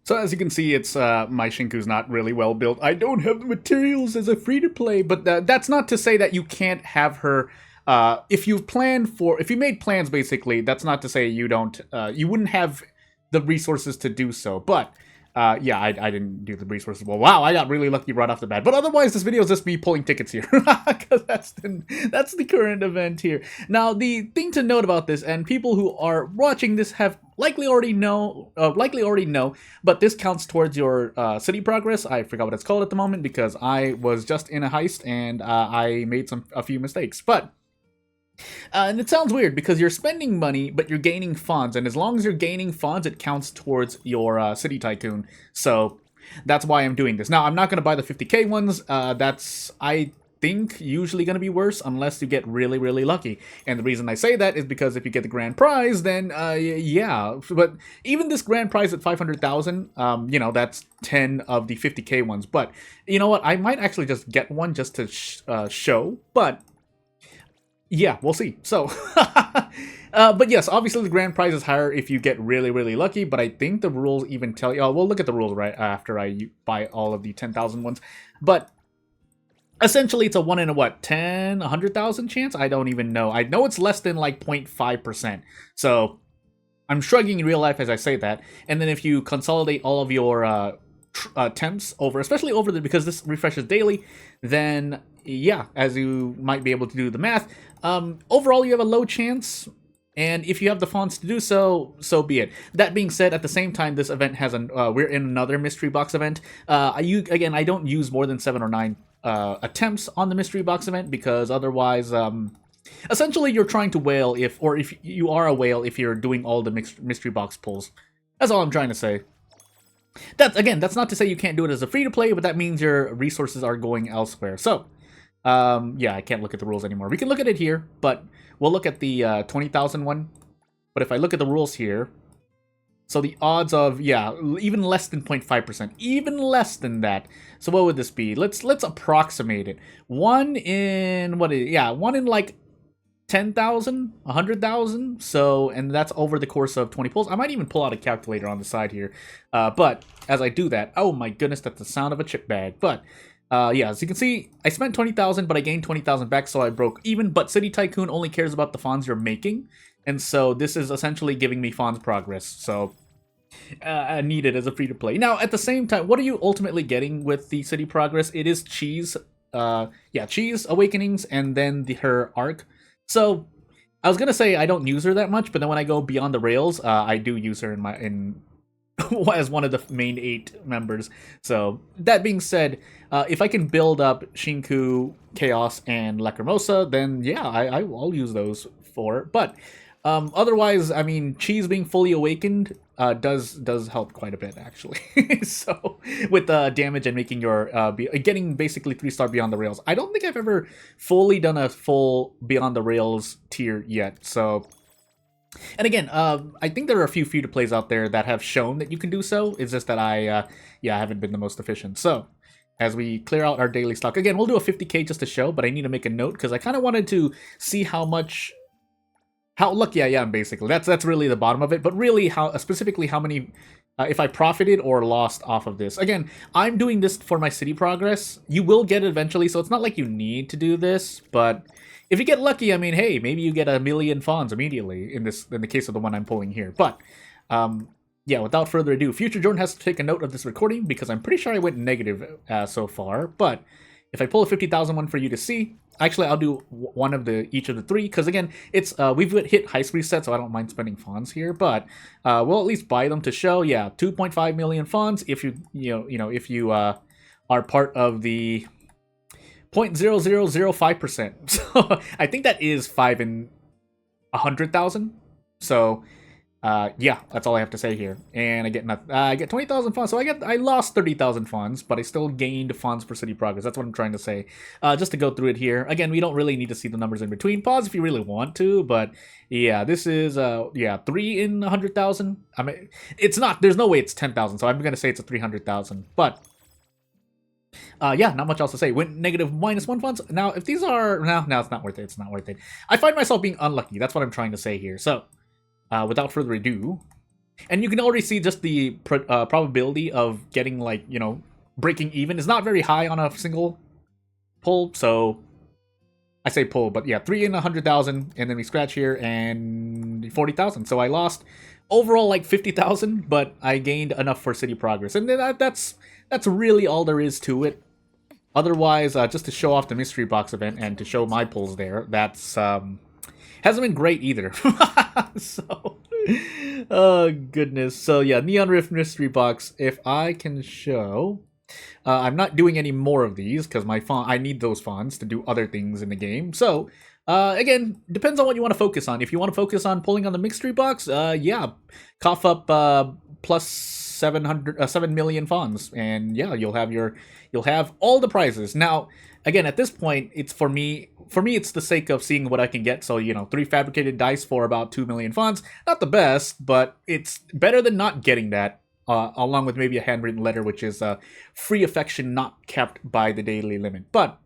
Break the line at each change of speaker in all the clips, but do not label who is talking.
So as you can see, it's my Shinku's not really well built. I don't have the materials as a free-to-play, but that's not to say that you can't have her. If you made plans, basically, that's not to say you wouldn't have the resources to do so. But yeah, I didn't do the resources. Well, wow, I got really lucky right off the bat. But otherwise, this video is just me pulling tickets here, because that's the current event here. Now, the thing to note about this, and people who are watching this have likely already know, but this counts towards your city progress. I forgot what it's called at the moment because I was just in a heist and I made a few mistakes, but. And it sounds weird because you're spending money, but you're gaining funds, and as long as you're gaining funds, it counts towards your city tycoon. So that's why I'm doing this. Now, I'm not going to buy the 50k ones. That's, I think, usually going to be worse unless you get really, really lucky. And the reason I say that is because if you get the grand prize, then yeah. But even this grand prize at 500,000, you know, that's 10 of the 50k ones. But you know what? I might actually just get one just to show, but. Yeah, we'll see. So, but yes, obviously the grand prize is higher if you get really, really lucky, but I think the rules even tell you, oh, we'll look at the rules right after I buy all of the 10,000 ones, but essentially it's a 1 in a what, 10, 100,000 chance? I don't even know. I know it's less than like 0.5%, so I'm shrugging in real life as I say that, and then if you consolidate all of your attempts over, especially over because this refreshes daily, then yeah, as you might be able to do the math, overall you have a low chance, and if you have the fonts to do so, so be it. That being said, at the same time, this event has we're in another mystery box event. I don't use more than 7 or 9 attempts on the mystery box event because otherwise, essentially you're trying to whale if you are a whale if you're doing all the mystery box pulls. That's all I'm trying to say. That's not to say you can't do it as a free-to-play, but that means your resources are going elsewhere. So, yeah, I can't look at the rules anymore. We can look at it here, but we'll look at the 20,000 one. But if I look at the rules here, so the odds of, yeah, even less than 0.5%, even less than that. So what would this be? Let's approximate it. 1 in, what is it? Yeah, 1 in like 10,000, 100,000. So, and that's over the course of 20 pulls. I might even pull out a calculator on the side here. But as I do that, oh my goodness, that's the sound of a chip bag. But yeah, as you can see, I spent 20,000, but I gained 20,000 back, so I broke even. But City Tycoon only cares about the fonts you're making, and so this is essentially giving me fonts progress. So I need it as a free-to-play. Now, at the same time, what are you ultimately getting with the City progress? It is Cheese, yeah, Cheese Awakenings, and then her arc. So I was gonna say I don't use her that much, but then when I go beyond the rails, I do use her in as one of the main 8 members. So that being said, if I can build up Shinku, Chaos, and Lacrimosa, then yeah, I'll use those for. But otherwise, I mean, Cheese being fully awakened does help quite a bit actually. So with damage and making your getting basically 3-star Beyond the Rails. I don't think I've ever fully done a full Beyond the Rails tier yet. So. And again, I think there are a few free-to-plays out there that have shown that you can do so. It's just that I haven't been the most efficient. So, as we clear out our daily stock, again, we'll do a 50k just to show, but I need to make a note because I kind of wanted to see how lucky I am, basically. That's really the bottom of it, but really specifically how many, if I profited or lost off of this. Again, I'm doing this for my city progress. You will get it eventually, so it's not like you need to do this, but if you get lucky, I mean, hey, maybe you get 1 million fons immediately in the case of the one I'm pulling here. But yeah, without further ado, Future Jordan has to take a note of this recording because I'm pretty sure I went negative so far. But if I pull a 50,000 one for you to see, actually I'll do one of each of the 3 because again, it's we've hit heist reset, so I don't mind spending fons here. But we'll at least buy them to show. Yeah, 2.5 million fons if if you are part of the 0.0005%. So I think that is 5 in 100,000. So yeah, that's all I have to say here. And I get I get 20,000 funds. So I lost 30,000 funds, but I still gained funds for city progress. That's what I'm trying to say. Just to go through it here. Again, we don't really need to see the numbers in between. Pause if you really want to, but yeah, this is 3 in 100,000. I mean, it's not. There's no way it's 10,000. So I'm gonna say it's a 300,000, but. Yeah, not much else to say. Went negative -1 funds. Now, if these are... No, it's not worth it. It's not worth it. I find myself being unlucky. That's what I'm trying to say here. So, without further ado, And you can already see just the probability of getting, like, breaking even is not very high on a single pull. So I say pull, but yeah, 3 in 100,000, and then we scratch here and 40,000. So I lost overall like 50,000, but I gained enough for city progress, and that's really all there is to it. Otherwise, just to show off the mystery box event and to show my pulls there, that's hasn't been great either. So, oh goodness. So yeah, Neon Rift mystery box. If I can show. I'm not doing any more of these because I need those fons to do other things in the game. So, again, depends on what you want to focus on. If you want to focus on pulling on the mystery box, yeah, cough up plus 7 million fons, and yeah, you'll have all the prizes. Now, again, at this point, it's for me, it's the sake of seeing what I can get. So, 3 fabricated dice for about 2 million fons. Not the best, but it's better than not getting that. Along with maybe a handwritten letter, which is free affection not kept by the daily limit. But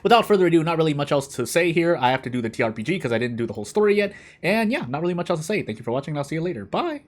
without further ado, not really much else to say here. I have to do the TRPG because I didn't do the whole story yet. And yeah, not really much else to say. Thank you for watching, and I'll see you later. Bye!